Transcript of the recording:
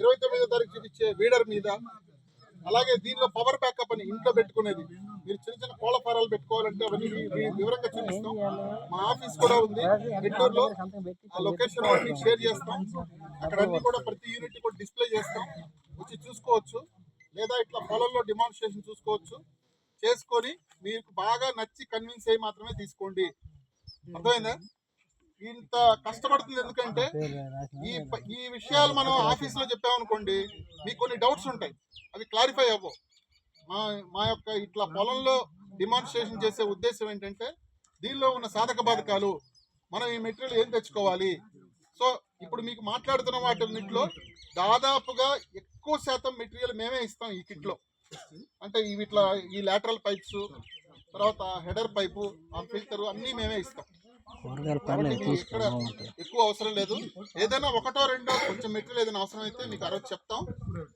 29వ తారీఖు చూపించే వీడర్ మీద, అలాగే దీనిలో పవర్ బ్యాకప్ అని ఇంట్లో పెట్టుకునేది, మీరు చిన్న చిన్న కోళ్ళ ఫారాలు పెట్టుకోవాలంటే అవన్నీ వివరంగా చూపిస్తాం. మా ఆఫీస్ కూడా ఉంది నెల్లూరులో, ఆ లొకేషన్ అన్ని షేర్ చేస్తాం. అక్కడ అన్ని కూడా ప్రతి యూనిట్ కూడా డిస్ప్లే చేస్తాం, వచ్చి చూసుకోవచ్చు. లేదా ఇట్లా పొలంలో డిమాన్స్ట్రేషన్ చూసుకోవచ్చు. చేసుకొని మీకు బాగా నచ్చి కన్విన్స్ అయ్యి మాత్రమే తీసుకోండి. అర్థమైందా? ఇంత కష్టపడుతుంది ఎందుకంటే ఈ విషయాలు మనం ఆఫీస్లో చెప్పామనుకోండి, మీకు కొన్ని డౌట్స్ ఉంటాయి, అవి క్లారిఫై అవ్వవు. మా యొక్క ఇట్లా పొలంలో డిమాన్స్ట్రేషన్ చేసే ఉద్దేశం ఏంటంటే, దీనిలో ఉన్న సాధక బాధకాలు, మనం ఈ మెటీరియల్ ఏం తెచ్చుకోవాలి. సో ఇప్పుడు మీకు మాట్లాడుతున్న వాటిన్నిటిలో దాదాపుగా ఎక్కువ శాతం మెటీరియల్ మేమే ఇస్తాం ఈ కిట్లో. అంటే ఇట్లా ఈ లాటరల్ పైప్స్, తర్వాత హెడర్ పైపు, ఆ ఫిల్టర్ అన్నీ మేమే ఇస్తాం. ఇక్కడ ఎక్కువ అవసరం లేదు. ఏదైనా ఒకటో రెండో కొంచెం మెటీరియల్ ఏదైనా అవసరం అయితే మీకు ఆ రోజు చెప్తాం.